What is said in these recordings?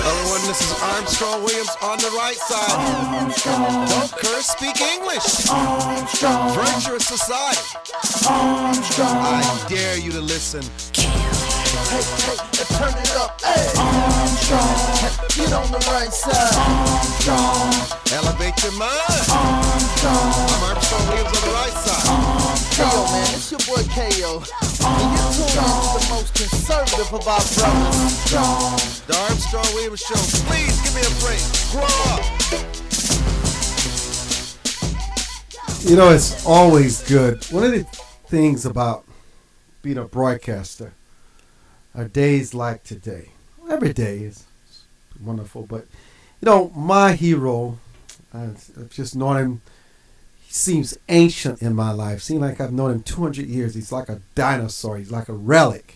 Everyone, this is Armstrong Williams on the right side. Armstrong. Don't curse, speak English. Armstrong. Virtuous society. Armstrong. I dare you to listen. Hey, turn it up. Hey. Armstrong. Get on the right side. Armstrong. Elevate your mind. Armstrong. I'm Armstrong Williams on the right side. Armstrong. Yo, man, it's your boy K.O. And you're tuned into the most conservative of our brothers. Armstrong. The Armstrong Williams Show. Please give me a break. Grow up. You know, it's always good. One of the things about being a broadcaster are days like today. Every day is wonderful, but you know, my hero, I've just known him. He seems ancient in my life. Seems like I've known him 200 years. He's like a dinosaur. He's like a relic.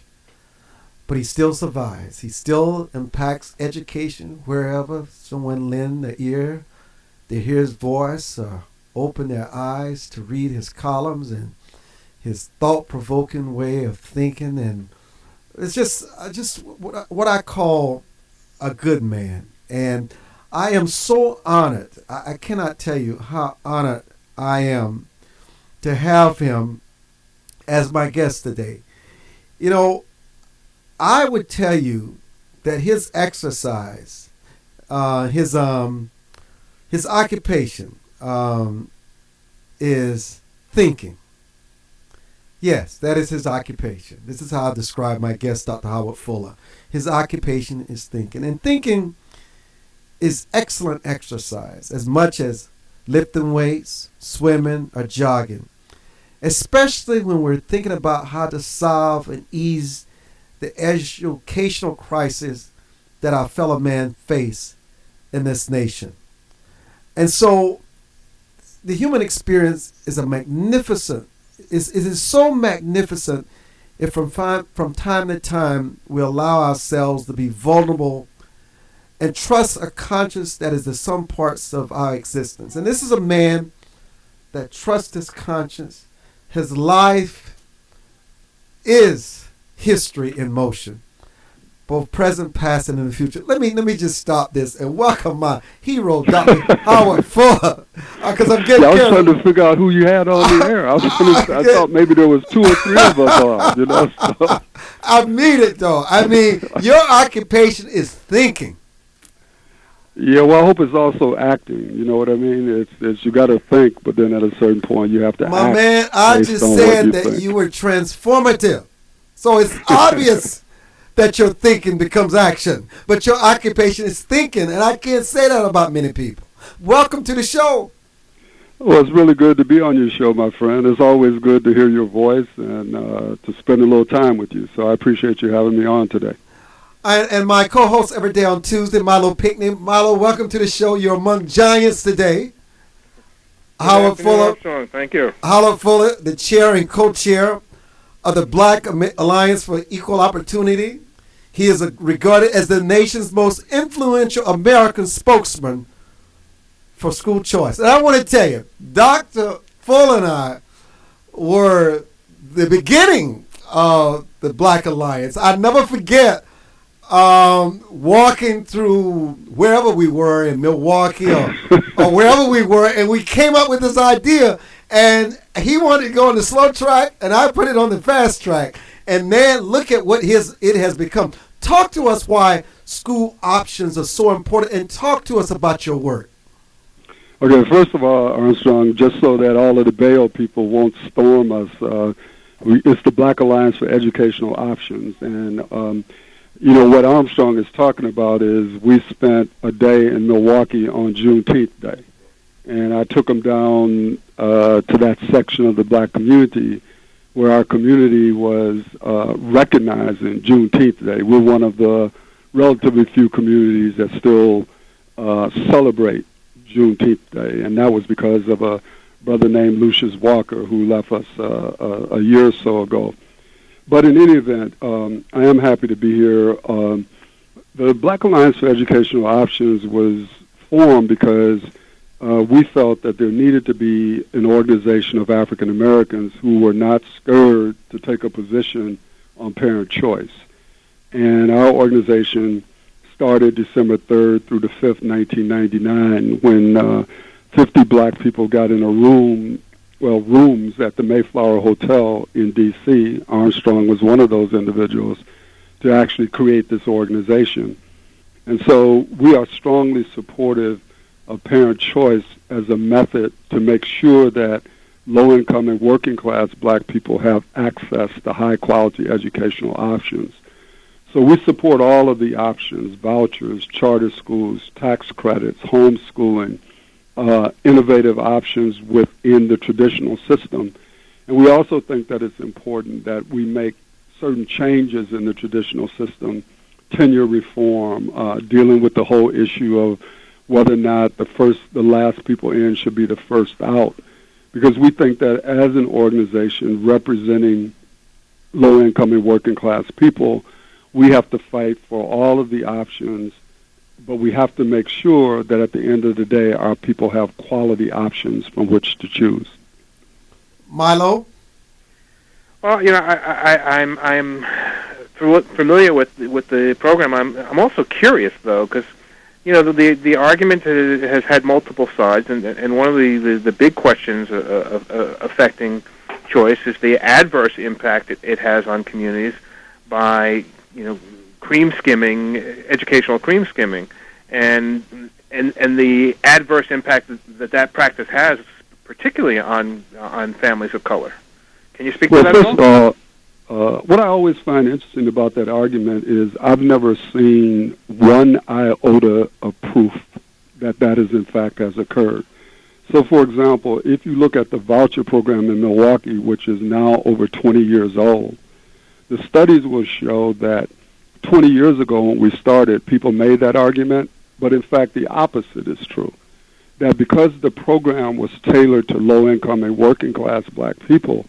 But he still survives. He still impacts education wherever someone lend their ear, they hear his voice, open their eyes to read his columns and his thought-provoking way of thinking. And it's just what I call a good man. And I am so honored. I cannot tell you how honored I am to have him as my guest today. You know, I would tell you that his exercise, his occupation is thinking. Yes, that is his occupation. This is how I describe my guest, Dr. Howard Fuller. His occupation is thinking. And thinking is excellent exercise, as much as lifting weights, swimming, or jogging, especially when we're thinking about how to solve and ease the educational crisis that our fellow man face in this nation. And so the human experience is a magnificent, it is so magnificent if from time to time we allow ourselves to be vulnerable and trust a conscience that is the sum parts of our existence. And this is a man that trusts his conscience. His life is history in motion, both present, past, and in the future. Let me just stop this and welcome my hero, Dr. Howard Fuller, because I'm getting. Yeah, I was trying to figure out who you had on the air. I thought maybe there was 2 or 3 of us on. You know. So. I mean it though. I mean your occupation is thinking. Yeah, well, I hope it's also acting. You know what I mean? It's you got to think, but then at a certain point you have to act. My man, I just said that you were transformative. So it's obvious that your thinking becomes action, but your occupation is thinking, and I can't say that about many people. Welcome to the show. Well, it's really good to be on your show, my friend. It's always good to hear your voice and to spend a little time with you. So I appreciate you having me on today. And my co-host every day on Tuesday, Milo Pinkney. Milo, welcome to the show. You're among giants today. Howard Fuller. Armstrong. Thank you. Howard Fuller, the chair and co-chair of the Black Alliance for Equal Opportunity. He is regarded as the nation's most influential American spokesman for school choice. And I want to tell you, Dr. Fuller and I were the beginning of the Black Alliance. I never forget walking through wherever we were in Milwaukee or wherever we were, and we came up with this idea, and he wanted to go on the slow track, and I put it on the fast track. And man, look at what it has become. Talk to us why school options are so important, and talk to us about your work. Okay, first of all, Armstrong, just so that all of the Bayo people won't storm us, it's the Black Alliance for Educational Options, and you know, what Armstrong is talking about is we spent a day in Milwaukee on Juneteenth Day. And I took them down to that section of the black community where our community was recognizing Juneteenth Day. We're one of the relatively few communities that still celebrate Juneteenth Day. And that was because of a brother named Lucius Walker who left us a year or so ago. But in any event, I am happy to be here. The Black Alliance for Educational Options was formed because we felt that there needed to be an organization of African Americans who were not scared to take a position on parent choice. And our organization started December 3rd through the 5th, 1999, when 50 black people got in a rooms at the Mayflower Hotel in D.C. Armstrong was one of those individuals to actually create this organization. And so we are strongly supportive of parent choice as a method to make sure that low-income and working-class black people have access to high-quality educational options. So we support all of the options: vouchers, charter schools, tax credits, homeschooling, innovative options within the traditional system. And we also think that it's important that we make certain changes in the traditional system, tenure reform, dealing with the whole issue of whether or not the last people in should be the first out. Because we think that as an organization representing low-income and working-class people, we have to fight for all of the options, but we have to make sure that at the end of the day, our people have quality options from which to choose. Milo? Well, I'm familiar with the program. I'm also curious though, because the argument has had multiple sides, and one of the big questions affecting choice is the adverse impact it has on communities by educational cream skimming, and the adverse impact that practice has, particularly on families of color. Can you speak to that at all? First of all, what I always find interesting about that argument is I've never seen one iota of proof that has in fact has occurred. So, for example, if you look at the voucher program in Milwaukee, which is now over 20 years old, the studies will show that 20 years ago when we started, people made that argument, but in fact the opposite is true. That because the program was tailored to low-income and working-class black people,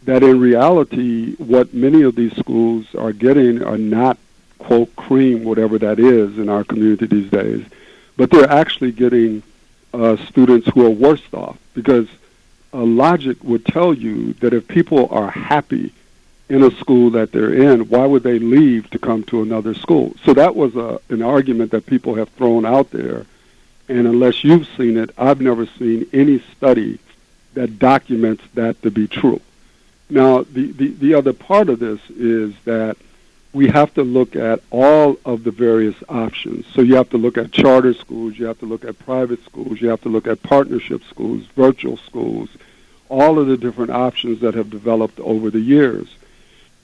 that in reality what many of these schools are getting are not, quote, cream, whatever that is in our community these days, but they're actually getting students who are worse off, because logic would tell you that if people are happy in a school that they're in, why would they leave to come to another school? So that was an argument that people have thrown out there, and unless you've seen it, I've never seen any study that documents that to be true. Now, the other part of this is that we have to look at all of the various options. So you have to look at charter schools, you have to look at private schools, you have to look at partnership schools, virtual schools, all of the different options that have developed over the years.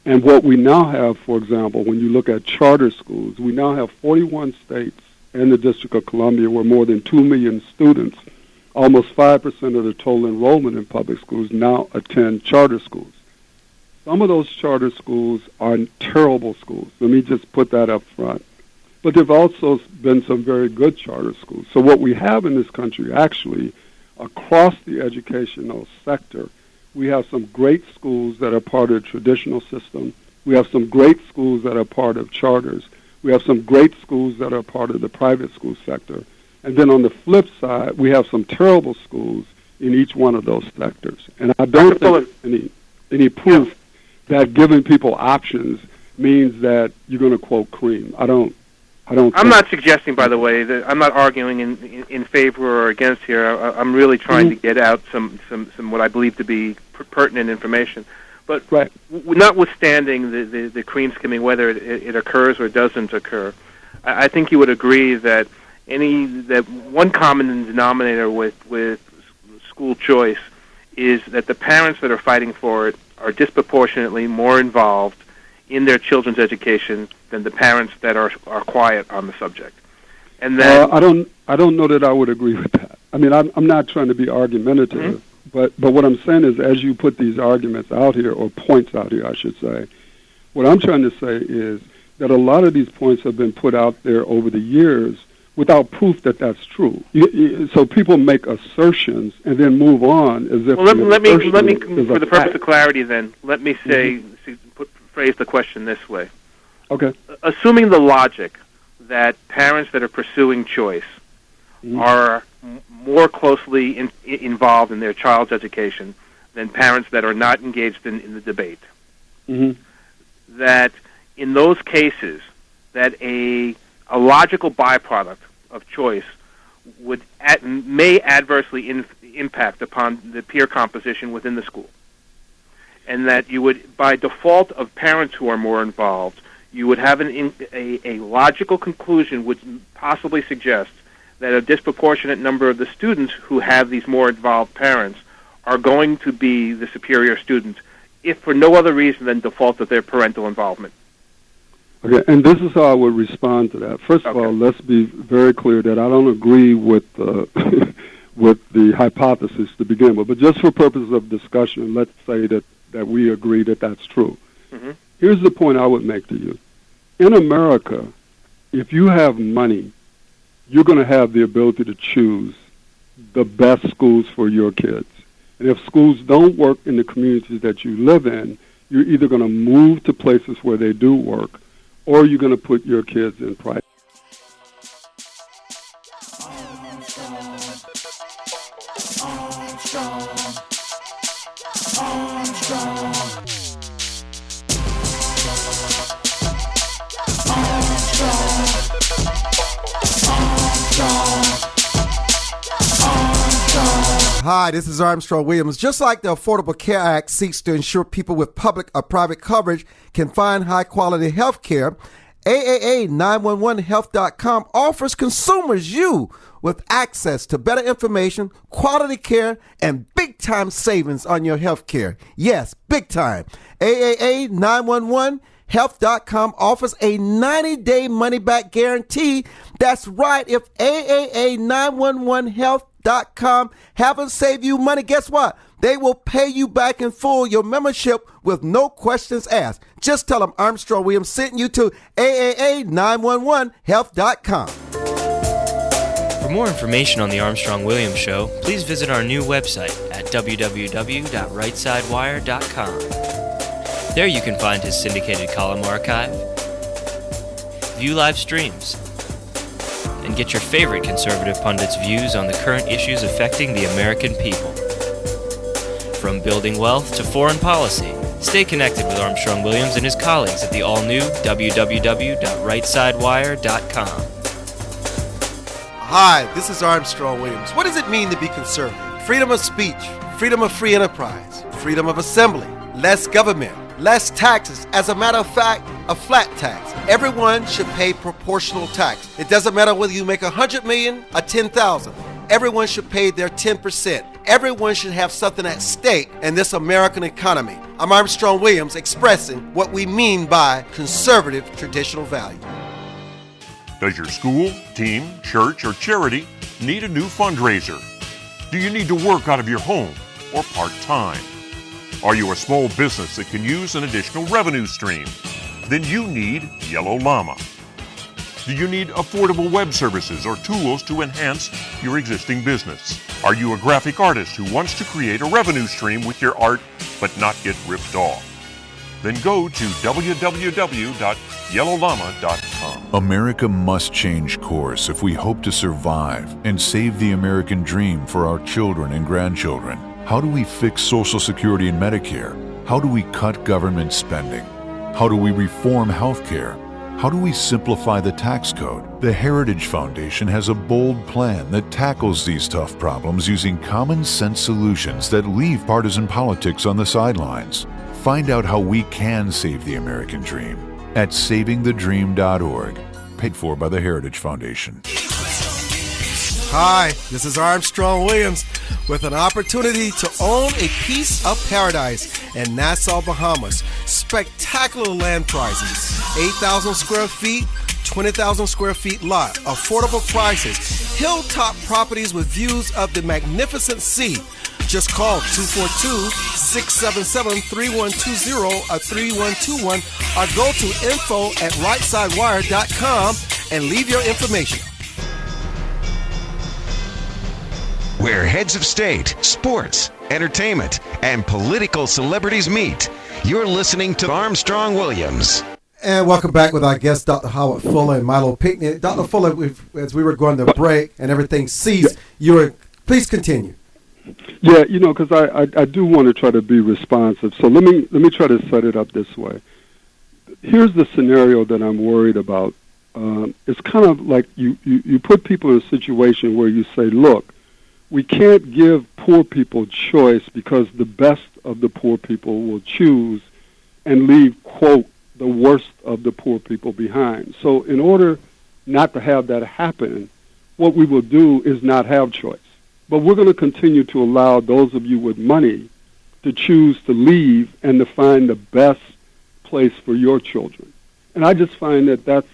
And what we now have, for example, when you look at charter schools, we now have 41 states and the District of Columbia where more than 2 million students, almost 5% of the total enrollment in public schools, now attend charter schools. Some of those charter schools are terrible schools. Let me just put that up front. But there have also been some very good charter schools. So what we have in this country, actually, across the educational sector, we have some great schools that are part of the traditional system. We have some great schools that are part of charters. We have some great schools that are part of the private school sector. And then on the flip side, we have some terrible schools in each one of those sectors. And I don't think any proof that giving people options means that you're going to, quote, cream. I'm not suggesting, by the way, that I'm not arguing in favor or against here. I'm really trying to get out some what I believe to be pertinent information. But notwithstanding the cream skimming, whether it occurs or doesn't occur, I think you would agree that one common denominator with school choice is that the parents that are fighting for it are disproportionately more involved in their children's education than the parents that are quiet on the subject. And then I don't know that I would agree with that. I mean, I'm not trying to be argumentative, but what I'm saying is, as you put these arguments out here, or points out here, I should say, what I'm trying to say is that a lot of these points have been put out there over the years without proof that that's true. So people make assertions and then move on as if. Well, let me, for the purpose of clarity, then let me say, phrase the question this way. Okay. Assuming the logic that parents that are pursuing choice are more closely involved in their child's education than parents that are not engaged in the debate, that in those cases that a a logical byproduct of choice may adversely impact upon the peer composition within the school. And that you would, by default of parents who are more involved, you would have a logical conclusion would possibly suggest that a disproportionate number of the students who have these more involved parents are going to be the superior students, if for no other reason than default of their parental involvement. Okay, and this is how I would respond to that. First of all, let's be very clear that I don't agree with with the hypothesis to begin with, but just for purposes of discussion, let's say that we agree that that's true. Mm-hmm. Here's the point I would make to you. In America, if you have money, you're going to have the ability to choose the best schools for your kids. And if schools don't work in the communities that you live in, you're either going to move to places where they do work, or you're going to put your kids in private. Hi, this is Armstrong Williams. Just like the Affordable Care Act seeks to ensure people with public or private coverage can find high-quality health care, AAA911health.com offers consumers you with access to better information, quality care, and big-time savings on your health care. Yes, big time. AAA911health.com offers a 90-day money-back guarantee. That's right. If AAA911health.com haven't saved you money, guess what? They will pay you back in full your membership with no questions asked. Just tell them Armstrong Williams sent you to AAA911health.com. For more information on the Armstrong Williams Show, please visit our new website at www.rightsidewire.com. There you can find his syndicated column archive, view live streams, and get your favorite conservative pundits' views on the current issues affecting the American people. From building wealth to foreign policy, stay connected with Armstrong Williams and his colleagues at the all-new www.rightsidewire.com. Hi, this is Armstrong Williams. What does it mean to be conservative? Freedom of speech, freedom of free enterprise, freedom of assembly, less government, less taxes. As a matter of fact, a flat tax. Everyone should pay proportional tax. It doesn't matter whether you make $100 million or $10,000. Everyone should pay their 10%. Everyone should have something at stake in this American economy. I'm Armstrong Williams, expressing what we mean by conservative traditional value. Does your school, team, church, or charity need a new fundraiser? Do you need to work out of your home or part-time? Are you a small business that can use an additional revenue stream? Then you need Yellow Llama. Do you need affordable web services or tools to enhance your existing business? Are you a graphic artist who wants to create a revenue stream with your art but not get ripped off? Then go to www.yellowllama.com. America must change course if we hope to survive and save the American dream for our children and grandchildren. How do we fix Social Security and Medicare? How do we cut government spending? How do we reform health care? How do we simplify the tax code? The Heritage Foundation has a bold plan that tackles these tough problems using common sense solutions that leave partisan politics on the sidelines. Find out how we can save the American dream at savingthedream.org, paid for by the Heritage Foundation. Hi, this is Armstrong Williams with an opportunity to own a piece of paradise in Nassau, Bahamas. Spectacular land prices, 8,000 square feet, 20,000 square feet lot, affordable prices, hilltop properties with views of the magnificent sea. Just call 242-677-3120 or 3121 or go to info@rightsidewire.com and leave your information. Where heads of state, sports, entertainment, and political celebrities meet. You're listening to Armstrong Williams. And welcome back with our guests, Dr. Howard Fuller and Milo Pinckney. Dr. Fuller, as we were going to break and everything ceased, please continue. Yeah, because I do want to try to be responsive. So let me try to set it up this way. Here's the scenario that I'm worried about it's kind of like you put people in a situation where you say, look, we can't give poor people choice because the best of the poor people will choose and leave, quote, the worst of the poor people behind. So in order not to have that happen, what we will do is not have choice. But we're going to continue to allow those of you with money to choose to leave and to find the best place for your children. And I just find that that's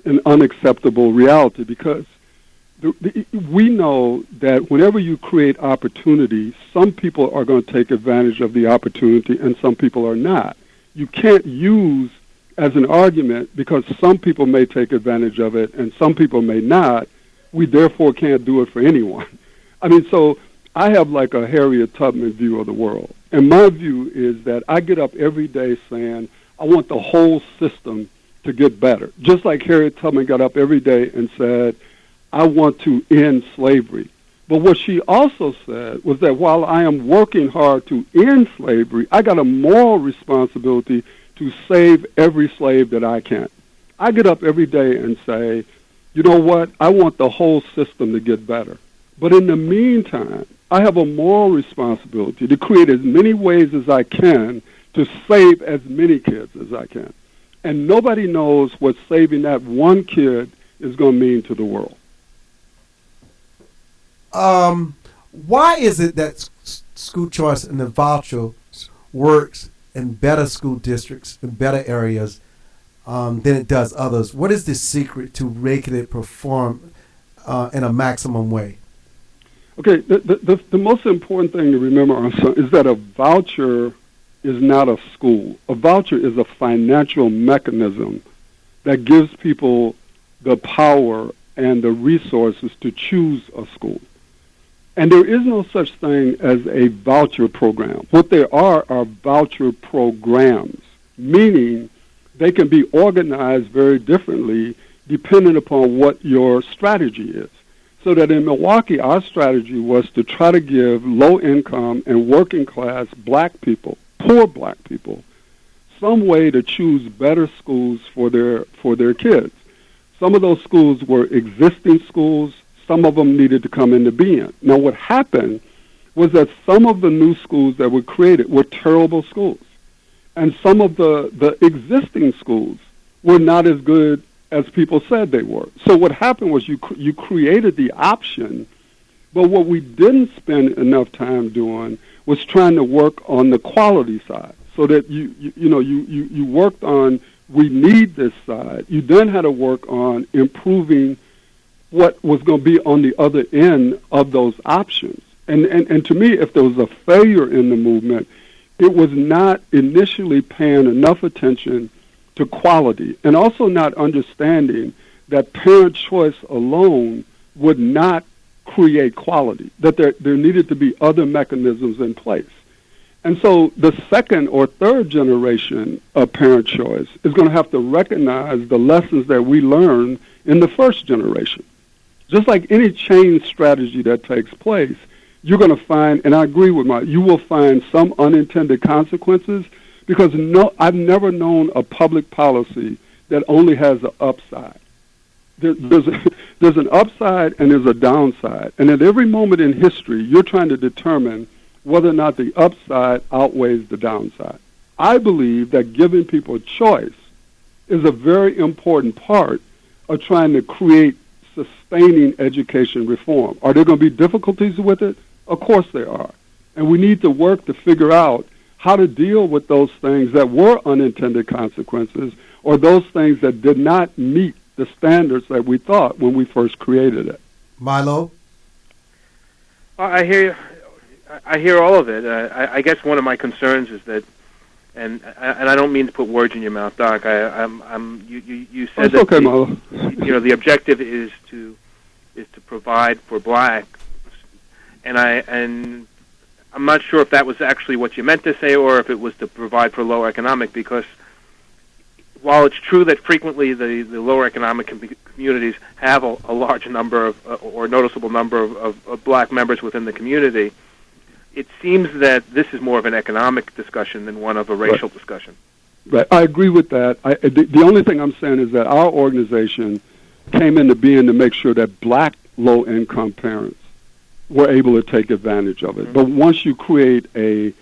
an unacceptable reality because we know that whenever you create opportunity, some people are going to take advantage of the opportunity and some people are not. You can't use as an argument because some people may take advantage of it and some people may not. We therefore can't do it for anyone. I mean, so I have like a Harriet Tubman view of the world. And my view is that I get up every day saying, I want the whole system to get better. Just like Harriet Tubman got up every day and said, I want to end slavery. But what she also said was that while I am working hard to end slavery, I got a moral responsibility to save every slave that I can. I get up every day and say, you know what, I want the whole system to get better. But in the meantime, I have a moral responsibility to create as many ways as I can to save as many kids as I can. And nobody knows what saving that one kid is going to mean to the world. Why is it that school choice and the voucher works in better school districts, in better areas, than it does others? What is the secret to making it perform in a maximum way? Okay, the most important thing to remember, Armstrong, is that a voucher is not a school. A voucher is a financial mechanism that gives people the power and the resources to choose a school. And there is no such thing as a voucher program. What there are voucher programs, meaning they can be organized very differently depending upon what your strategy is. So that in Milwaukee, our strategy was to try to give low-income and working-class black people, poor black people, some way to choose better schools for their kids. Some of those schools were existing schools. Some of them needed to come into being. Now, what happened was that some of the new schools that were created were terrible schools. And some of the existing schools were not as good as people said they were. So what happened was you created the option, but what we didn't spend enough time doing was trying to work on the quality side. So that you worked on we need this side. You then had to work on improving what was going to be on the other end of those options. And to me, if there was a failure in the movement, it was not initially paying enough attention to quality and also not understanding that parent choice alone would not create quality, that there needed to be other mechanisms in place. And so the second or third generation of parent choice is going to have to recognize the lessons that we learned in the first generation. Just like any change strategy that takes place, you're going to find, and I agree with you will find some unintended consequences because I've never known a public policy that only has an upside. There's an upside and there's a downside. And at every moment in history, you're trying to determine whether or not the upside outweighs the downside. I believe that giving people choice is a very important part of trying to create sustaining education reform. Are there going to be difficulties with it? Of course there are. And we need to work to figure out how to deal with those things that were unintended consequences or those things that did not meet the standards that we thought when we first created it. Milo? I hear all of it. I guess one of my concerns is that, and I don't mean to put words in your mouth, Doc. You said that okay, Milo. The objective is to provide for blacks, and I'm not sure if that was actually what you meant to say or if it was to provide for lower economic, because while it's true that frequently the lower economic communities have a large number of, or noticeable number of black members within the community, it seems that this is more of an economic discussion than one of a racial discussion. Right. I agree with that. The only thing I'm saying is that our organization came into being to make sure that black low-income parents were able to take advantage of it. Mm-hmm. But once you create a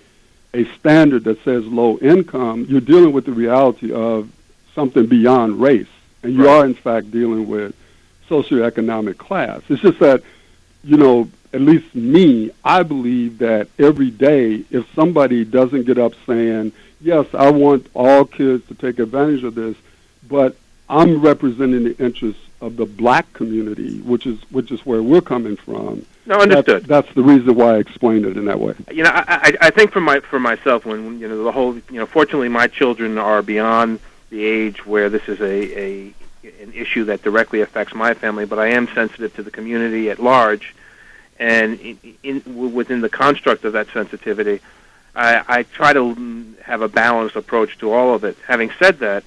standard that says low income, you're dealing with the reality of something beyond race. And you are, in fact, dealing with socioeconomic class. It's just that, at least me, I believe that every day, if somebody doesn't get up saying, yes, I want all kids to take advantage of this, but I'm representing the interests of the black community, which is where we're coming from. No, understood. That's the reason why I explained it in that way. I think for myself, when the whole, fortunately, my children are beyond the age where this is an issue that directly affects my family, but I am sensitive to the community at large, and within the construct of that sensitivity, I try to have a balanced approach to all of it. Having said that,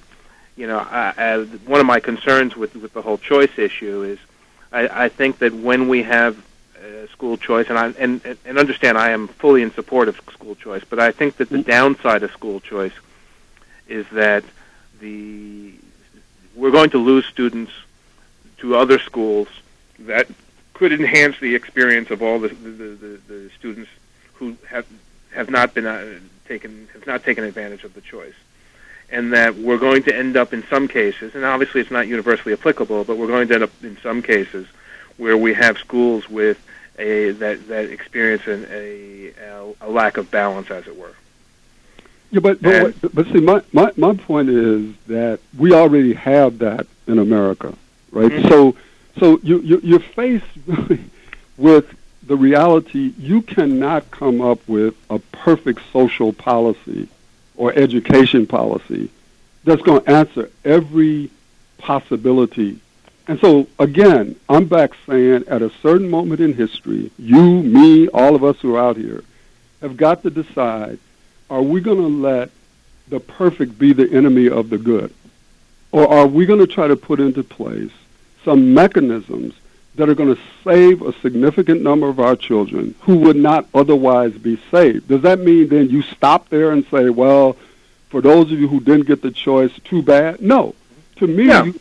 one of my concerns with the whole choice issue is I think that when we have school choice, and understand I am fully in support of school choice, but I think that the downside of school choice is that we're going to lose students to other schools that could enhance the experience of all the students who have not taken advantage of the choice. And that we're going to end up in some cases, and obviously it's not universally applicable, but we're going to end up in some cases where we have schools with that experience a lack of balance, as it were. Yeah, but see, my point is that we already have that in America, right? Mm-hmm. So you're faced with the reality you cannot come up with a perfect social policy or education policy that's going to answer every possibility. And so, again, I'm back saying at a certain moment in history, you, me, all of us who are out here, have got to decide, are we going to let the perfect be the enemy of the good? Or are we going to try to put into place some mechanisms that are going to save a significant number of our children who would not otherwise be saved? Does that mean then you stop there and say, well, for those of you who didn't get the choice, too bad? No. To me,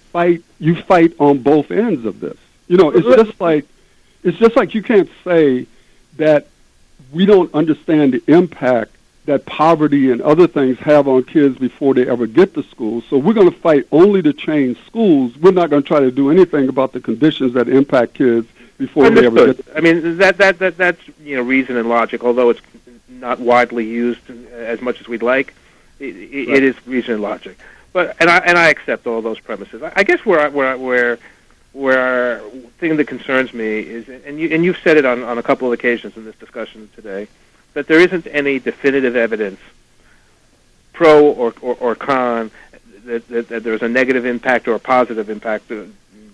you fight on both ends of this. It's just like you can't say that we don't understand the impact that poverty and other things have on kids before they ever get to school. So we're going to fight only to change schools. We're not going to try to do anything about the conditions that impact kids before they ever get to school. I mean, that's reason and logic, although it's not widely used as much as we'd like. It is reason and logic, but I accept all those premises. I guess where thing that concerns me is, and you've said it on a couple of occasions in this discussion today, that there isn't any definitive evidence, pro or con, that there's a negative impact or a positive impact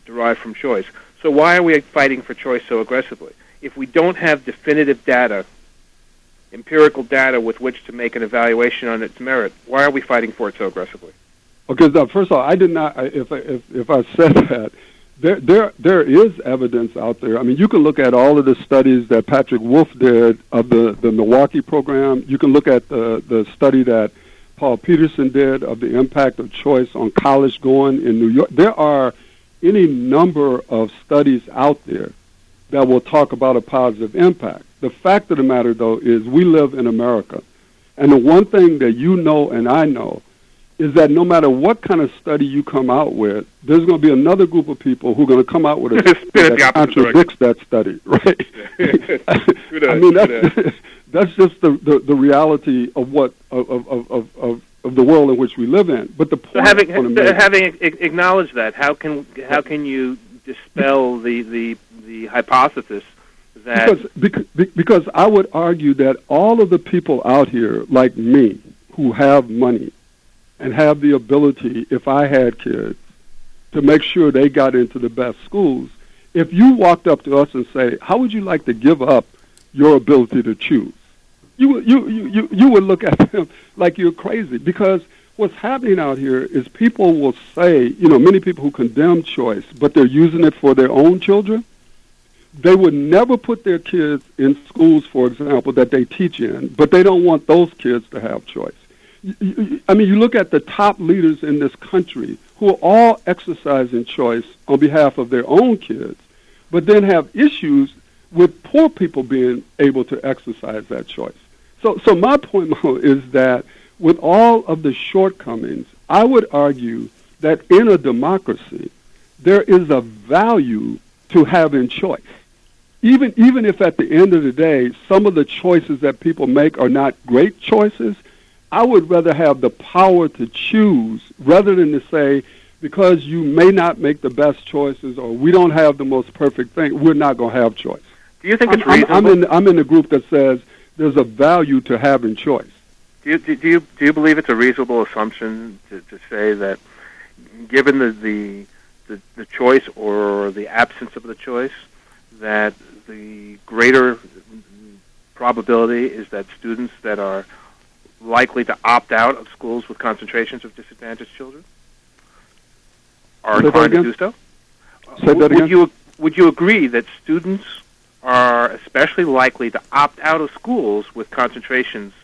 derived from choice. So why are we fighting for choice so aggressively? If we don't have definitive data, empirical data with which to make an evaluation on its merit, why are we fighting for it so aggressively? Okay, first of all, I did not. If I said that, there is evidence out there. I mean, you can look at all of the studies that Patrick Wolf did of the Milwaukee program. You can look at the study that Paul Peterson did of the impact of choice on college going in New York. There are any number of studies out there that will talk about a positive impact. The fact of the matter, though, is we live in America. And the one thing that you know and I know is that no matter what kind of study you come out with, there's going to be another group of people who are going to come out with a study that contradicts that study, right? I mean, that's just the reality of what of the world in which we live in. But the point, having acknowledged that, how can you dispel the hypothesis that because I would argue that all of the people out here like me who have money and have the ability, if I had kids, to make sure they got into the best schools, if you walked up to us and say, how would you like to give up your ability to choose? You would look at them like you're crazy, because what's happening out here is people will say, many people who condemn choice, but they're using it for their own children. They would never put their kids in schools, for example, that they teach in, but they don't want those kids to have choice. I mean, you look at the top leaders in this country who are all exercising choice on behalf of their own kids, but then have issues with poor people being able to exercise that choice. So my point, Mo, is that with all of the shortcomings, I would argue that in a democracy, there is a value to having choice. Even if at the end of the day, some of the choices that people make are not great choices, I would rather have the power to choose rather than to say, because you may not make the best choices or we don't have the most perfect thing, we're not going to have choice. Do you think it's reasonable? I'm in the group that says there's a value to having choice. Do you believe it's a reasonable assumption to say that given the choice or the absence of the choice, that the greater probability is that students that are likely to opt out of schools with concentrations of disadvantaged children are inclined to do so? Say that again? Would you agree that students are especially likely to opt out of schools with concentrations,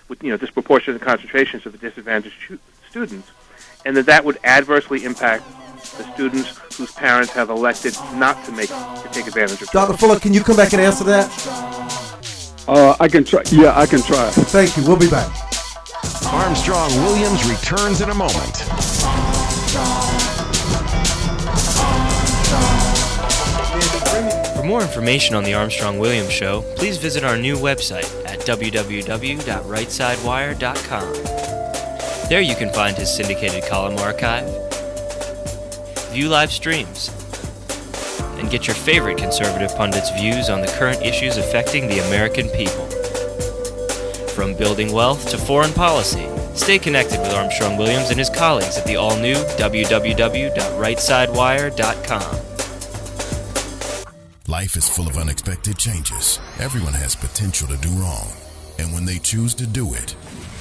with disproportionate concentrations of the disadvantaged students, and that would adversely impact the students whose parents have elected not to take advantage of it? Dr. Fuller, can you come back and answer that? I can try. Yeah, I can try. Thank you. We'll be back. Armstrong Williams returns in a moment. For more information on the Armstrong Williams Show, please visit our new website at www.rightsidewire.com. There you can find his syndicated column archive, view live streams, and get your favorite conservative pundits' views on the current issues affecting the American people. From building wealth to foreign policy, stay connected with Armstrong Williams and his colleagues at the all-new www.rightsidewire.com. Life is full of unexpected changes. Everyone has potential to do wrong. And when they choose to do it,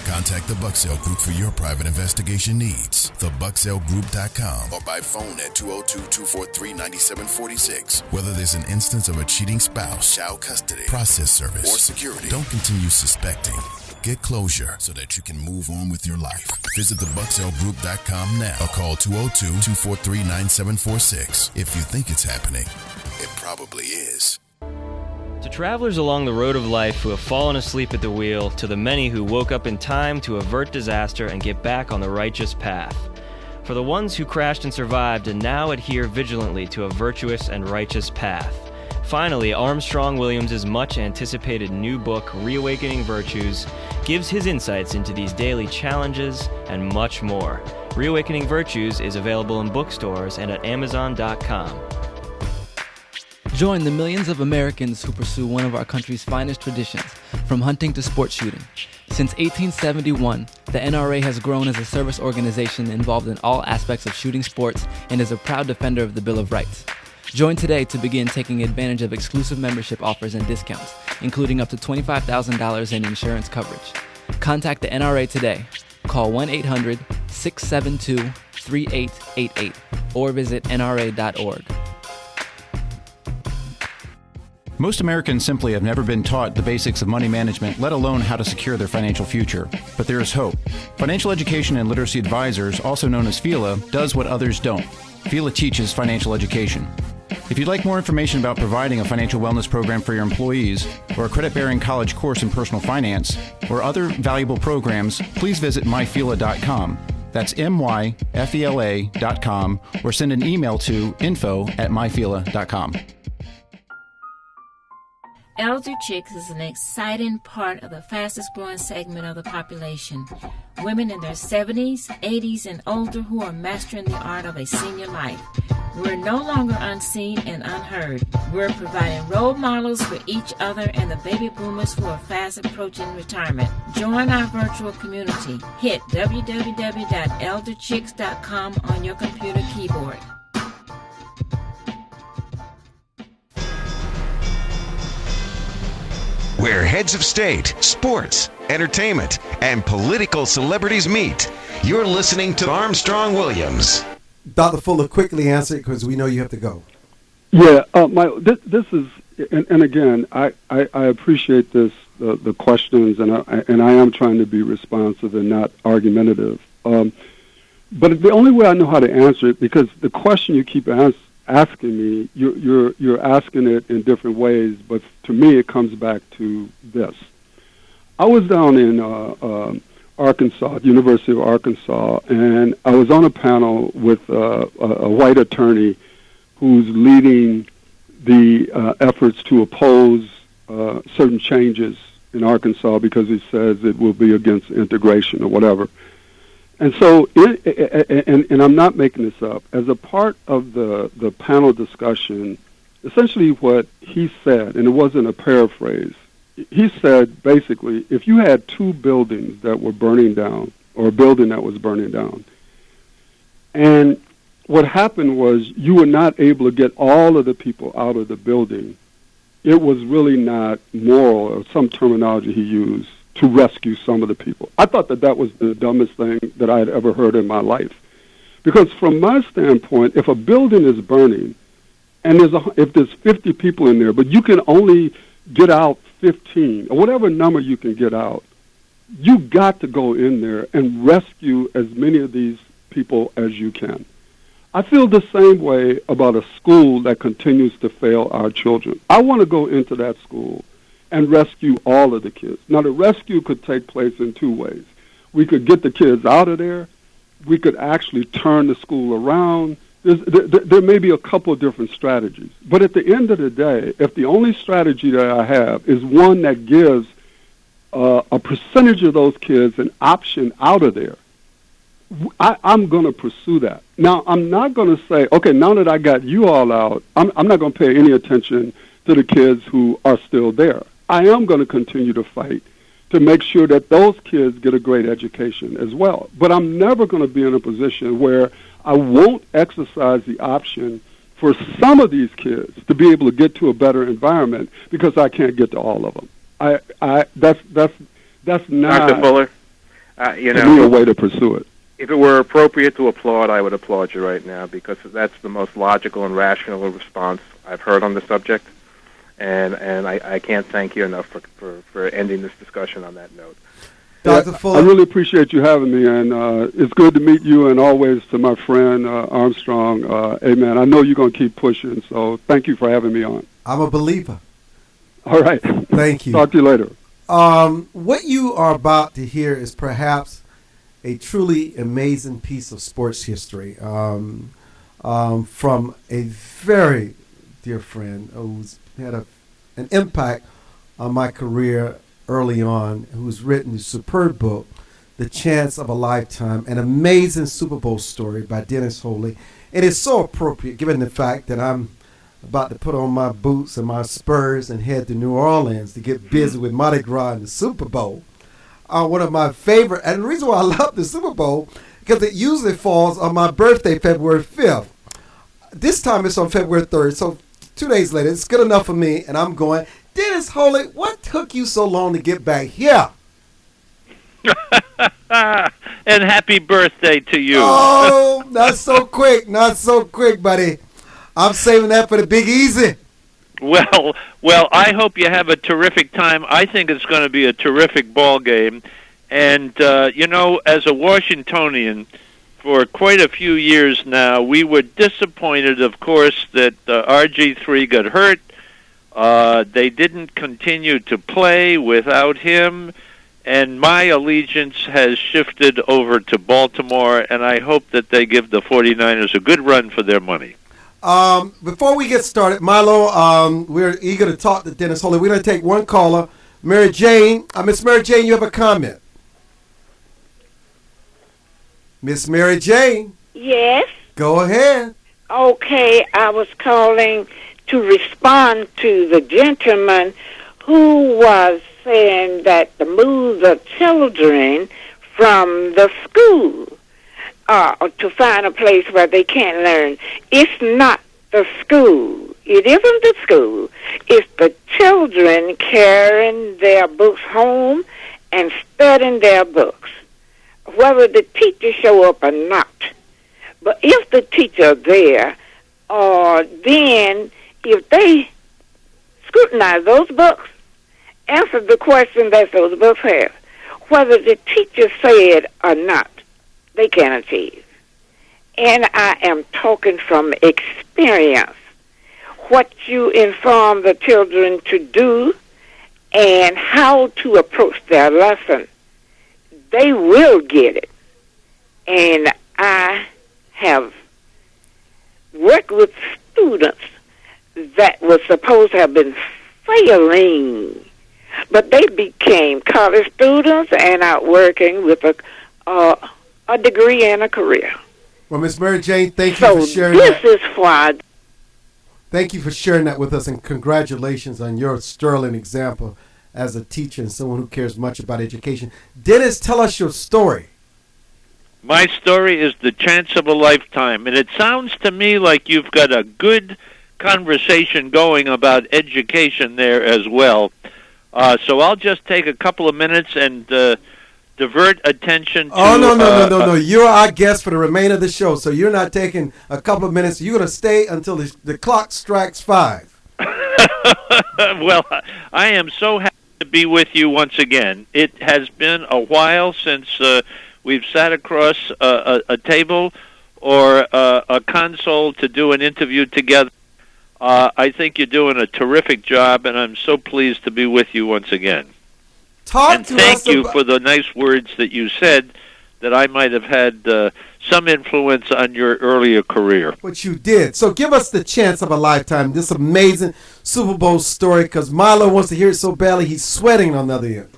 contact the Bucksell Group for your private investigation needs. TheBucksellGroup.com or by phone at 202-243-9746. Whether there's an instance of a cheating spouse, child custody, process service, or security, don't continue suspecting. Get closure so that you can move on with your life. Visit TheBucksellGroup.com now or call 202-243-9746. If you think it's happening, it probably is. To travelers along the road of life who have fallen asleep at the wheel, to the many who woke up in time to avert disaster and get back on the righteous path. For the ones who crashed and survived and now adhere vigilantly to a virtuous and righteous path. Finally, Armstrong Williams' much-anticipated new book, Reawakening Virtues, gives his insights into these daily challenges and much more. Reawakening Virtues is available in bookstores and at Amazon.com. Join the millions of Americans who pursue one of our country's finest traditions, from hunting to sport shooting. Since 1871, the NRA has grown as a service organization involved in all aspects of shooting sports and is a proud defender of the Bill of Rights. Join today to begin taking advantage of exclusive membership offers and discounts, including up to $25,000 in insurance coverage. Contact the NRA today. Call 1-800-672-3888 or visit nra.org. Most Americans simply have never been taught the basics of money management, let alone how to secure their financial future. But there is hope. Financial Education and Literacy Advisors, also known as FELA, does what others don't. FELA teaches financial education. If you'd like more information about providing a financial wellness program for your employees, or a credit-bearing college course in personal finance, or other valuable programs, please visit myfela.com. That's myfela.com, or send an email to info@myfela.com. Elder Chicks is an exciting part of the fastest growing segment of the population. Women in their 70s, 80s, and older who are mastering the art of a senior life. We're no longer unseen and unheard. We're providing role models for each other and the baby boomers who are fast approaching retirement. Join our virtual community. Hit www.elderchicks.com on your computer keyboard. Where heads of state, sports, entertainment, and political celebrities meet. You're listening to Armstrong Williams. Dr. Fuller, quickly answer it because we know you have to go. Yeah, this is, and again, I appreciate this the questions, and I am trying to be responsive and not argumentative. But the only way I know how to answer it, because the question you keep asking me, you're asking it in different ways, but to me it comes back to this. I was down in Arkansas, University of Arkansas, and I was on a panel with a white attorney who's leading the efforts to oppose certain changes in Arkansas because he says it will be against integration or whatever. And so, and I'm not making this up, as a part of the panel discussion, essentially what he said, and it wasn't a paraphrase, he said basically, if you had two buildings that were burning down, or a building that was burning down, and what happened was you were not able to get all of the people out of the building, it was really not moral, or some terminology he used, to rescue some of the people. I thought that was the dumbest thing that I had ever heard in my life. Because from my standpoint, if a building is burning, and if there's 50 people in there, but you can only get out 15, or whatever number you can get out, you got to go in there and rescue as many of these people as you can. I feel the same way about a school that continues to fail our children. I want to go into that school and rescue all of the kids. Now, the rescue could take place in two ways. We could get the kids out of there. We could actually turn the school around. There may be a couple of different strategies. But at the end of the day, if the only strategy that I have is one that gives a percentage of those kids an option out of there, I'm going to pursue that. Now, I'm not going to say, okay, now that I got you all out, I'm not going to pay any attention to the kids who are still there. I am going to continue to fight to make sure that those kids get a great education as well. But I'm never going to be in a position where I won't exercise the option for some of these kids to be able to get to a better environment because I can't get to all of them. That's not Dr. Fuller, a way to pursue it. If it were appropriate to applaud, I would applaud you right now because that's the most logical and rational response I've heard on the subject. And I can't thank you enough for ending this discussion on that note. Dr. Fuller, I really appreciate you having me, and it's good to meet you, and always to my friend Armstrong. Amen. I know you're going to keep pushing, so thank you for having me on. I'm a believer. All right. Thank you. Talk to you later. What you are about to hear is perhaps a truly amazing piece of sports history from a very dear friend who's had an impact on my career early on, who's written a superb book, The Chance of a Lifetime, an amazing Super Bowl story by Dennis Wholley. It is so appropriate given the fact that I'm about to put on my boots and my spurs and head to New Orleans to get busy with Mardi Gras and the Super Bowl. One of my favorite, and the reason why I love the Super Bowl, because it usually falls on my birthday, February 5th. This time it's on February 3rd, so 2 days later, it's good enough for me, and I'm going, Dennis Wholley, what took you so long to get back here? And happy birthday to you. Oh, not so quick, buddy. I'm saving that for the Big Easy. Well, I hope you have a terrific time. I think it's going to be a terrific ball game. And, as a Washingtonian, for quite a few years now, we were disappointed, of course, that RG3 got hurt. They didn't continue to play without him, and my allegiance has shifted over to Baltimore, and I hope that they give the 49ers a good run for their money. Before we get started, Milo, we're eager to talk to Dennis Wholley. We're going to take one caller. Mary Jane. Miss Mary Jane, you have a comment. Miss Mary Jane. Yes. Go ahead. Okay, I was calling to respond to the gentleman who was saying that to move the children from the school to find a place where they can learn. It's not the school. It isn't the school. It's the children carrying their books home and studying their books, whether the teacher show up or not. But if the teacher there, then if they scrutinize those books answered the question that those books have. Whether the teacher said or not, they can achieve. And I am talking from experience. What you inform the children to do and how to approach their lesson, they will get it. And I have worked with students that were supposed to have been failing, but they became college students and out working with a degree and a career. Well, Miss Mary Jane, thank you for sharing that. This is why. Thank you for sharing that with us, and congratulations on your sterling example as a teacher and someone who cares much about education. Dennis, tell us your story. My story is the chance of a lifetime, and it sounds to me like you've got a good conversation going about education there as well. So I'll just take a couple of minutes and divert attention to... Oh, no. You're our guest for the remainder of the show, so you're not taking a couple of minutes. You're going to stay until the clock strikes 5. Well, I am so happy to be with you once again. It has been a while since we've sat across a table or a console to do an interview together. I think you're doing a terrific job, and I'm so pleased to be with you once again. Thank you for the nice words that you said that I might have had some influence on your earlier career. What you did. So give us the chance of a lifetime, this amazing Super Bowl story, because Milo wants to hear it so badly he's sweating on the other end.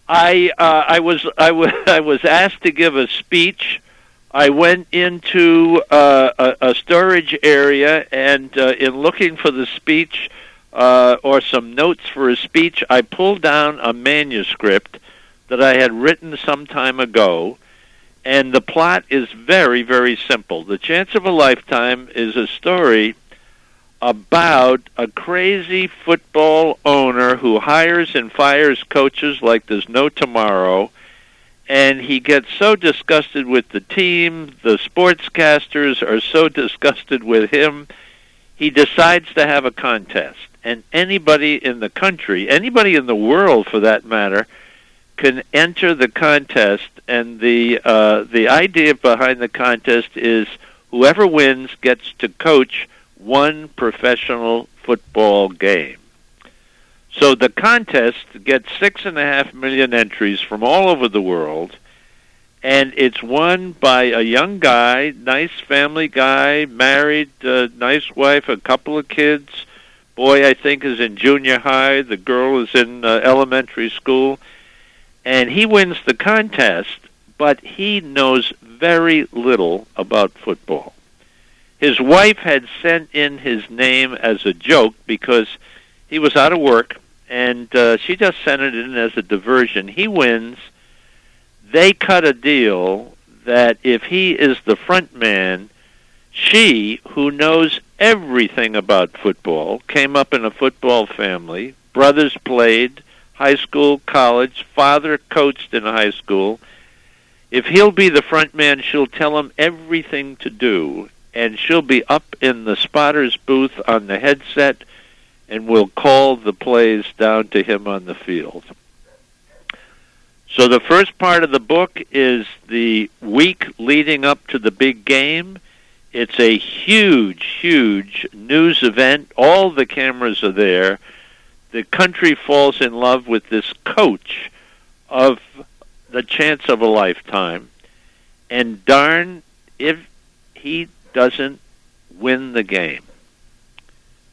I was asked to give a speech. I went into a storage area, and in looking for the speech or some notes for a speech, I pulled down a manuscript that I had written some time ago, and the plot is very, very simple. The Chance of a Lifetime is a story about a crazy football owner who hires and fires coaches like there's no tomorrow, and he gets so disgusted with the team, the sportscasters are so disgusted with him, he decides to have a contest. And anybody in the country, anybody in the world for that matter, can enter the contest, and the idea behind the contest is whoever wins gets to coach one professional football game. So the contest gets 6.5 million entries from all over the world, and it's won by a young guy, nice family guy, married, nice wife, a couple of kids. Boy, I think, is in junior high. The girl is in elementary school. And he wins the contest, but he knows very little about football. His wife had sent in his name as a joke because he was out of work, and she just sent it in as a diversion. He wins. They cut a deal that if he is the front man, she, who knows everything about football, came up in a football family, brothers played, high school, college, father coached in high school. If he'll be the front man, she'll tell him everything to do, and she'll be up in the spotter's booth on the headset, and will call the plays down to him on the field. So the first part of the book is the week leading up to the big game. It's a huge, huge news event. All the cameras are there. The country falls in love with this coach of the chance of a lifetime. And darn if he doesn't win the game.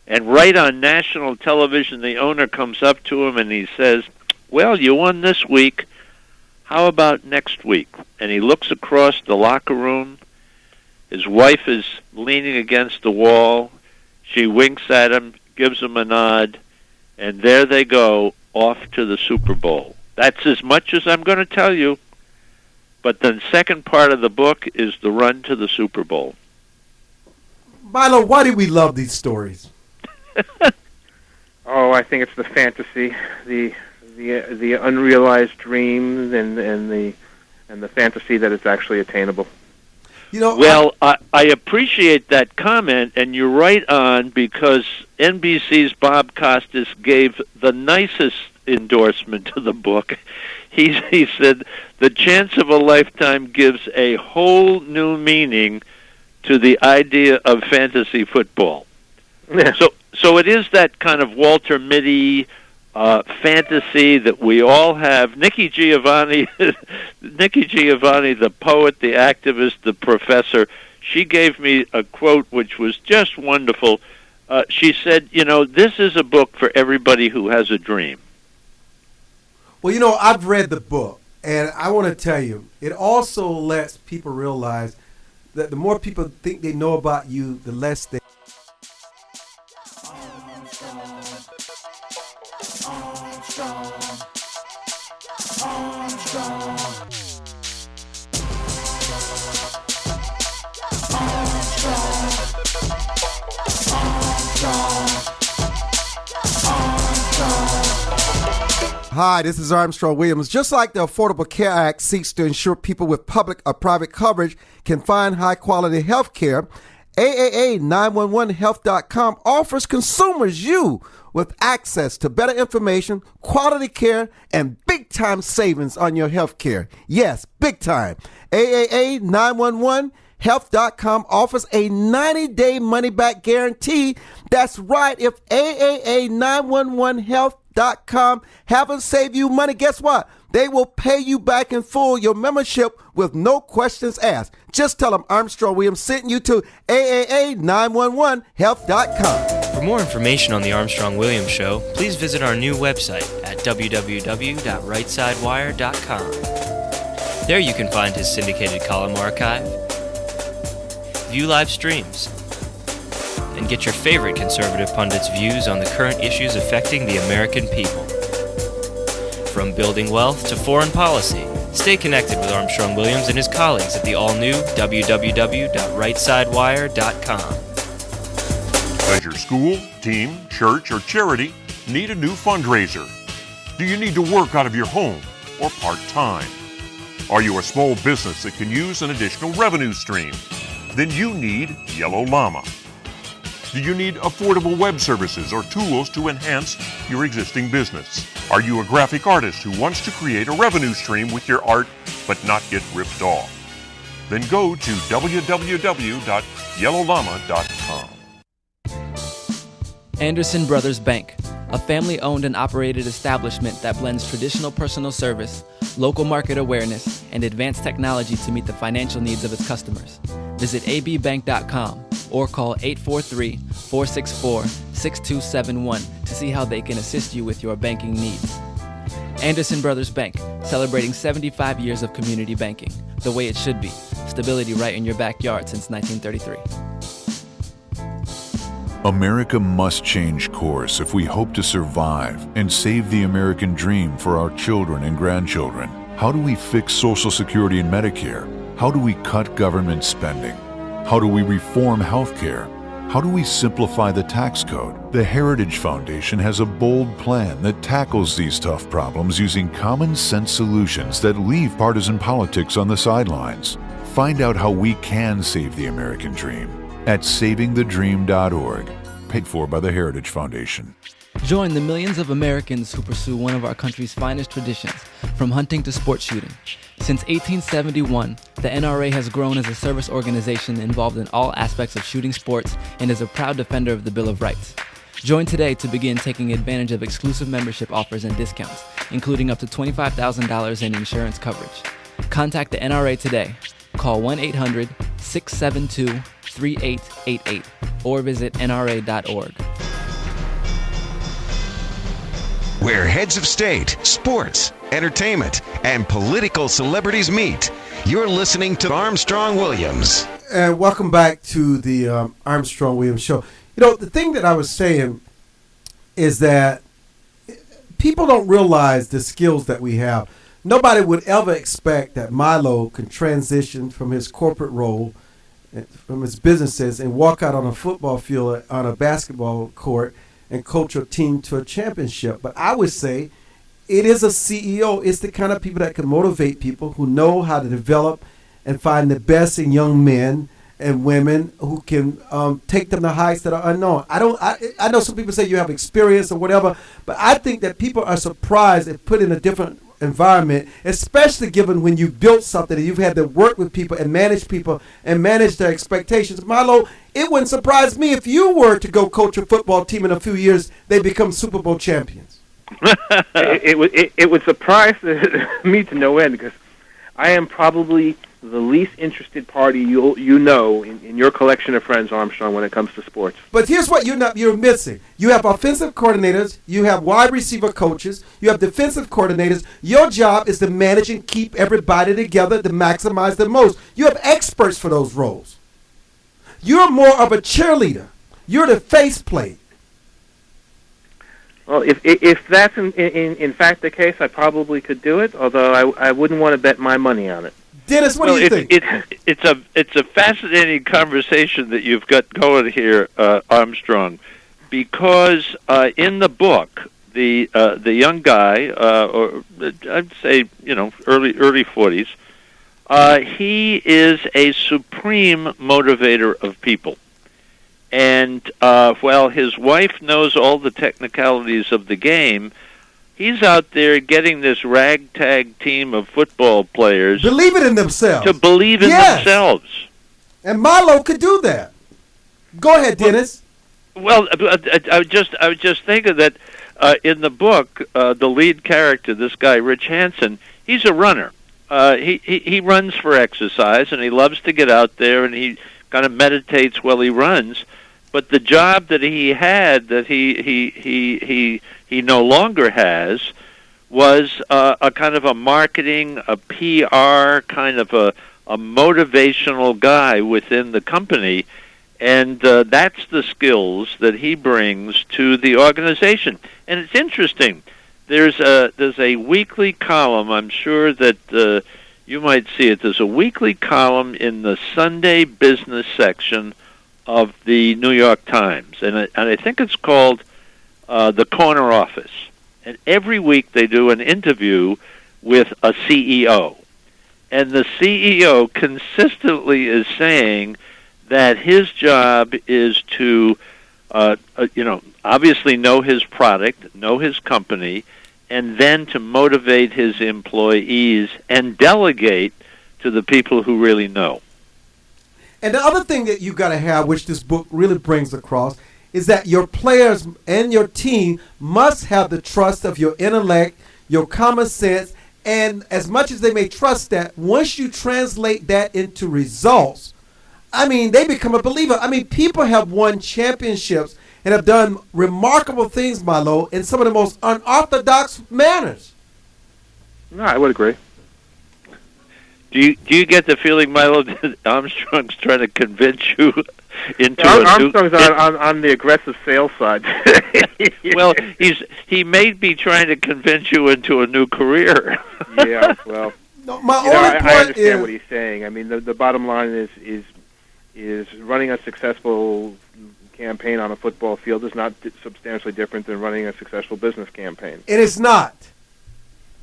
And right on national television, the owner comes up to him and he says, well, you won this week. How about next week? And he looks across the locker room. His wife is leaning against the wall. She winks at him, gives him a nod, and there they go, off to the Super Bowl. That's as much as I'm going to tell you. But the second part of the book is the run to the Super Bowl. Milo, why do we love these stories? Oh, I think it's the fantasy, the unrealized dreams, and the fantasy that it's actually attainable. Well, I appreciate that comment, and you're right on, because NBC's Bob Costas gave the nicest endorsement to the book. He said, the chance of a lifetime gives a whole new meaning to the idea of fantasy football. Yeah. So it is that kind of Walter Mitty fantasy that we all have. Nikki Giovanni, the poet, the activist, the professor, she gave me a quote which was just wonderful. She said, this is a book for everybody who has a dream. Well, I've read the book, and I want to tell you, it also lets people realize that the more people think they know about you, the less they... Hi, this is Armstrong Williams. Just like the Affordable Care Act seeks to ensure people with public or private coverage can find high-quality health care, AAA911health.com offers consumers you with access to better information, quality care, and big-time savings on your health care. Yes, big time. AAA911health.com offers a 90-day money-back guarantee. That's right. If AAA911health.com haven't saved you money, guess what? They will pay you back in full your membership with no questions asked. Just tell them Armstrong Williams sent you to AAA911health.com. For more information on the Armstrong Williams Show, please visit our new website at www.rightsidewire.com. There you can find his syndicated column archive, view live streams, and get your favorite conservative pundits' views on the current issues affecting the American people. From building wealth to foreign policy, stay connected with Armstrong Williams and his colleagues at the all-new www.rightsidewire.com. Does your school, team, church, or charity need a new fundraiser? Do you need to work out of your home or part-time? Are you a small business that can use an additional revenue stream? Then you need Yellow Llama. Do you need affordable web services or tools to enhance your existing business? Are you a graphic artist who wants to create a revenue stream with your art but not get ripped off? Then go to www.yellowllama.com. Anderson Brothers Bank, a family-owned and operated establishment that blends traditional personal service, local market awareness, and advanced technology to meet the financial needs of its customers. Visit abbank.com or call 843-464-6271 to see how they can assist you with your banking needs. Anderson Brothers Bank, celebrating 75 years of community banking, the way it should be. Stability right in your backyard since 1933. America must change course if we hope to survive and save the American dream for our children and grandchildren. How do we fix Social Security and Medicare? How do we cut government spending? How do we reform health care? How do we simplify the tax code? The Heritage Foundation has a bold plan that tackles these tough problems using common sense solutions that leave partisan politics on the sidelines. Find out how we can save the American dream at savingthedream.org, paid for by the Heritage Foundation. Join the millions of Americans who pursue one of our country's finest traditions, from hunting to sports shooting. Since 1871, the NRA has grown as a service organization involved in all aspects of shooting sports and is a proud defender of the Bill of Rights. Join today to begin taking advantage of exclusive membership offers and discounts, including up to $25,000 in insurance coverage. Contact the NRA today. Call 1-800-672-3888 or visit nra.org. Where heads of state, sports, entertainment, and political celebrities meet. You're listening to Armstrong Williams. And welcome back to the Armstrong Williams Show. The thing that I was saying is that people don't realize the skills that we have. Nobody would ever expect that Milo can transition from his corporate role, from his businesses, and walk out on a football field, on a basketball court, and coach a team to a championship. But I would say it is a CEO. It's the kind of people that can motivate people, who know how to develop and find the best in young men and women who can take them to heights that are unknown. I know some people say you have experience or whatever, but I think that people are surprised if put in a different environment, especially given when you've built something and you've had to work with people and manage their expectations. Milo, it wouldn't surprise me if you were to go coach a football team in a few years, they become Super Bowl champions. it would surprise me to no end, because I am probably the least interested party you know in your collection of friends, Armstrong, when it comes to sports. But here's what you're missing. You have offensive coordinators, you have wide receiver coaches, you have defensive coordinators. Your job is to manage and keep everybody together to maximize the most. You have experts for those roles. You're more of a cheerleader. You're the faceplate. Well, if that's in fact the case, I probably could do it, although I wouldn't want to bet my money on it. Dennis, what do you think? It's a fascinating conversation that you've got going here, Armstrong, because in the book, the young guy, or I'd say early 40s, he is a supreme motivator of people. And while his wife knows all the technicalities of the game, he's out there getting this ragtag team of football players believe it in themselves. To believe in themselves. And Milo could do that. Go ahead, Dennis. Well, I was just thinking that in the book, the lead character, this guy Rich Hansen, he's a runner. He runs for exercise, and he loves to get out there, and he kind of meditates while he runs. But the job that he had that he no longer has was a kind of a marketing, a PR, kind of a motivational guy within the company, and that's the skills that he brings to the organization. And it's interesting. There's a weekly column. I'm sure that you might see it. There's a weekly column in the Sunday business section of the New York Times, and I think it's called The Corner Office. And every week they do an interview with a CEO. And the CEO consistently is saying that his job is to, obviously know his product, know his company, and then to motivate his employees and delegate to the people who really know. And the other thing that you got to have, which this book really brings across, is that your players and your team must have the trust of your intellect, your common sense, and as much as they may trust that, once you translate that into results, they become a believer. People have won championships and have done remarkable things, Milo, in some of the most unorthodox manners. No, I would agree. Do you get the feeling, Milo, that Armstrong's trying to convince you into Armstrong's on the aggressive sales side? Well, he may be trying to convince you into a new career. Yeah, well, no, I understand what he's saying. The bottom line is running a successful campaign on a football field is not substantially different than running a successful business campaign. It is not.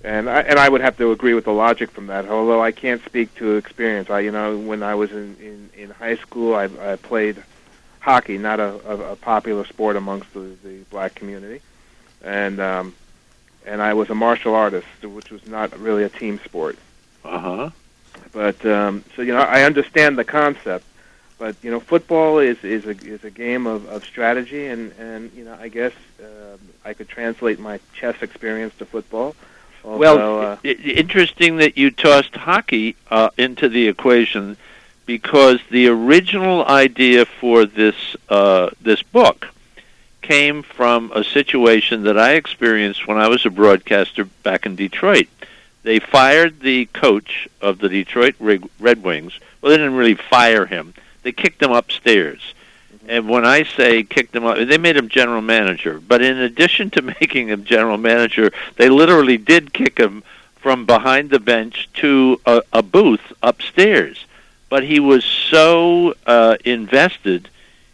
And I would have to agree with the logic from that, although I can't speak to experience. When I was in high school, I played hockey, not a popular sport amongst the black community, and I was a martial artist, which was not really a team sport. But I understand the concept. But football is a game of strategy, and I guess I could translate my chess experience to football. Well, interesting that you tossed hockey into the equation, because the original idea for this book came from a situation that I experienced when I was a broadcaster back in Detroit. They fired the coach of the Detroit Red Wings. Well, they didn't really fire him. They kicked him upstairs. And when I say kicked him up, they made him general manager. But in addition to making him general manager, they literally did kick him from behind the bench to a booth upstairs. But he was so invested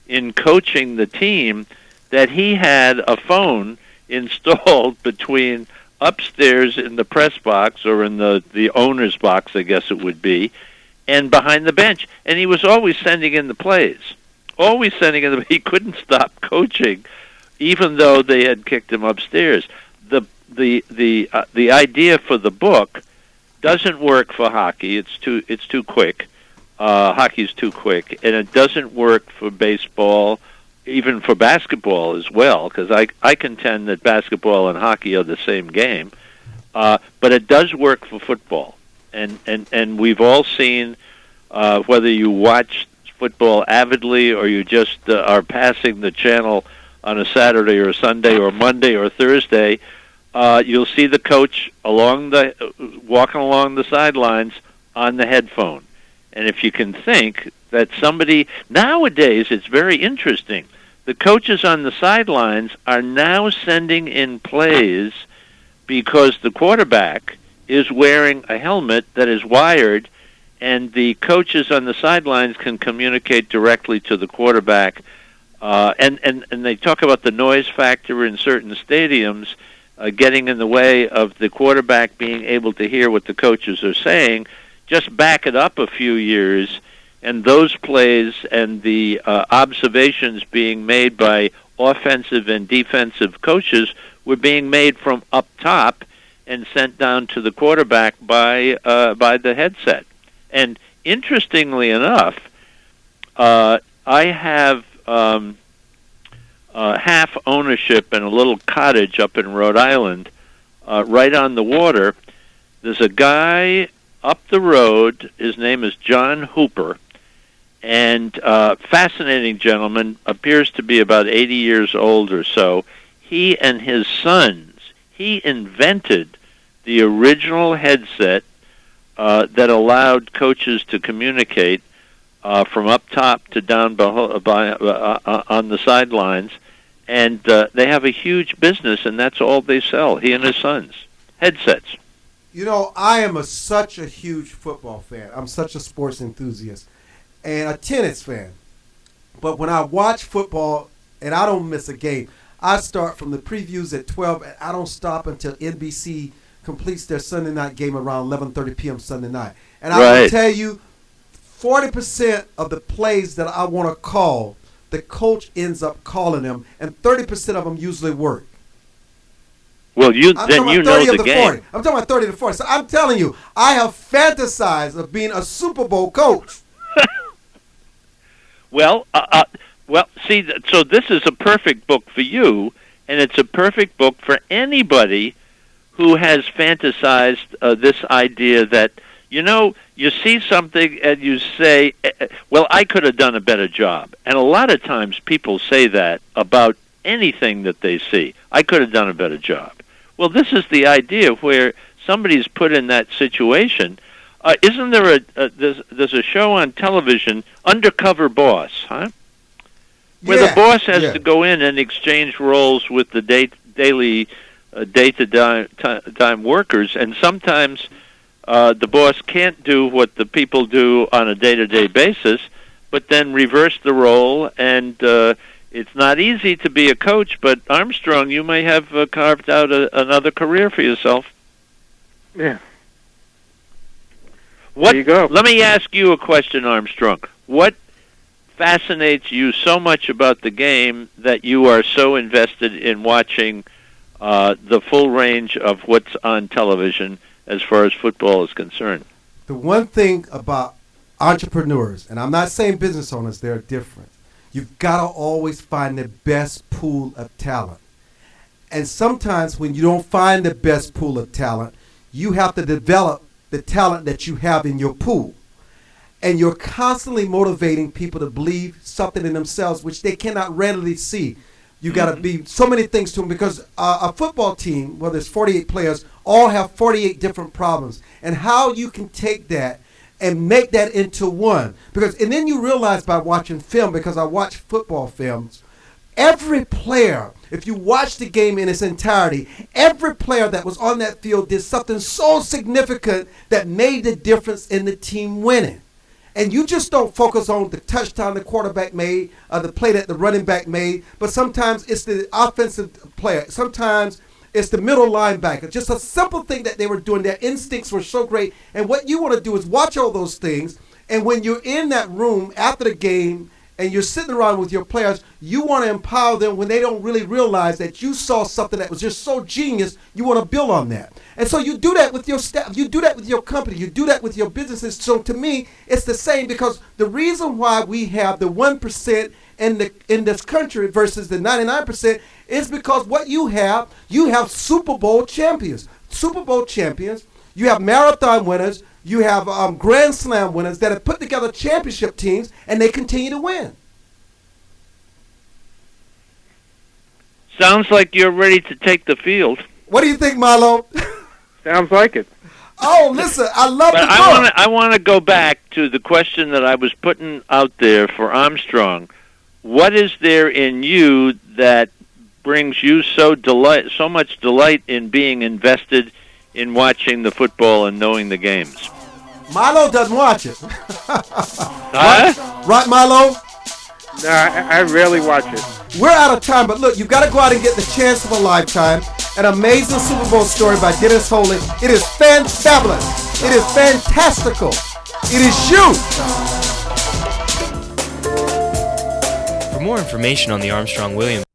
in coaching the team that he had a phone installed between upstairs in the press box, or in the owner's box, I guess it would be, and behind the bench, and he was always sending in the plays. Always sending in the. He couldn't stop coaching, even though they had kicked him upstairs. The idea for the book doesn't work for hockey. It's too quick. Hockey's too quick, and it doesn't work for baseball, even for basketball as well, because I contend that basketball and hockey are the same game. But it does work for football, and we've all seen, whether you watch football avidly or you just are passing the channel on a Saturday or a Sunday or Monday or Thursday, you'll see the coach walking along the sidelines on the headphone. And if you can think that somebody nowadays, it's very interesting. The coaches on the sidelines are now sending in plays because the quarterback is wearing a helmet that is wired, and the coaches on the sidelines can communicate directly to the quarterback. And they talk about the noise factor in certain stadiums getting in the way of the quarterback being able to hear what the coaches are saying. Just back it up a few years, and those plays and the observations being made by offensive and defensive coaches were being made from up top and sent down to the quarterback by the headset. And interestingly enough, I have half ownership in a little cottage up in Rhode Island, right on the water. There's a guy up the road. His name is John Hooper, and fascinating gentleman, appears to be about 80 years old or so. He and his sons, he invented the original headset that allowed coaches to communicate from up top to down on the sidelines, and they have a huge business, and that's all they sell, he and his sons, headsets. You know, I am such a huge football fan. I'm such a sports enthusiast and a tennis fan. But when I watch football, and I don't miss a game, I start from the previews at 12, and I don't stop until NBC completes their Sunday night game around 11:30 p.m. Sunday night. And I will tell you, 40% of the plays that I want to call, the coach ends up calling them, and 30% of them usually work. Well, you know the game. 40. I'm talking about 30 to 40. So I'm telling you, I have fantasized of being a Super Bowl coach. Well, see, so this is a perfect book for you, and it's a perfect book for anybody who has fantasized this idea that, you see something and you say, well, I could have done a better job. And a lot of times people say that about anything that they see. I could have done a better job. Well, this is the idea where somebody's put in that situation. Isn't there there's a show on television, Undercover Boss, huh? Where the boss has to go in and exchange roles with the daily day-to-time workers, and sometimes the boss can't do what the people do on a day-to-day basis, but then reverse the role, and it's not easy to be a coach, but Armstrong, you may have carved out another career for yourself. Yeah. There you go. Let me ask you a question, Armstrong. What fascinates you so much about the game that you are so invested in watching the full range of what's on television as far as football is concerned? The one thing about entrepreneurs, and I'm not saying business owners, they're different. You've got to always find the best pool of talent. And sometimes when you don't find the best pool of talent, you have to develop the talent that you have in your pool. And you're constantly motivating people to believe something in themselves which they cannot readily see. You got to be so many things to them, because a football team, well, there's 48 players, all have 48 different problems. And how you can take that and make that into one. And then you realize by watching film, because I watch football films, every player, if you watch the game in its entirety, every player that was on that field did something so significant that made the difference in the team winning. And you just don't focus on the touchdown the quarterback made, the play that the running back made, but sometimes it's the offensive player. Sometimes it's the middle linebacker. Just a simple thing that they were doing. Their instincts were so great. And what you want to do is watch all those things And when you're in that room after the game and you're sitting around with your players, you want to empower them when they don't really realize that you saw something that was just so genius, you want to build on that. And so you do that with your staff, you do that with your company, you do that with your businesses. So to me, it's the same, because the reason why we have the 1% in this country versus the 99% is because what you have Super Bowl champions. Super Bowl champions, you have marathon winners, you have Grand Slam winners that have put together championship teams, and they continue to win. Sounds like you're ready to take the field. What do you think, Milo? Sounds like it. Oh, listen, I love but the book. I want to go back to the question that I was putting out there for Armstrong. What is there in you that brings you so much delight in being invested in watching the football and knowing the games? Milo doesn't watch it. Huh? Right, Milo? No, I rarely watch it. We're out of time, but look, you've got to go out and get the chance of a lifetime. An amazing Super Bowl story by Dennis Wholley. It is fantabulous. It is fantastical. It is you. For more information on the Armstrong Williams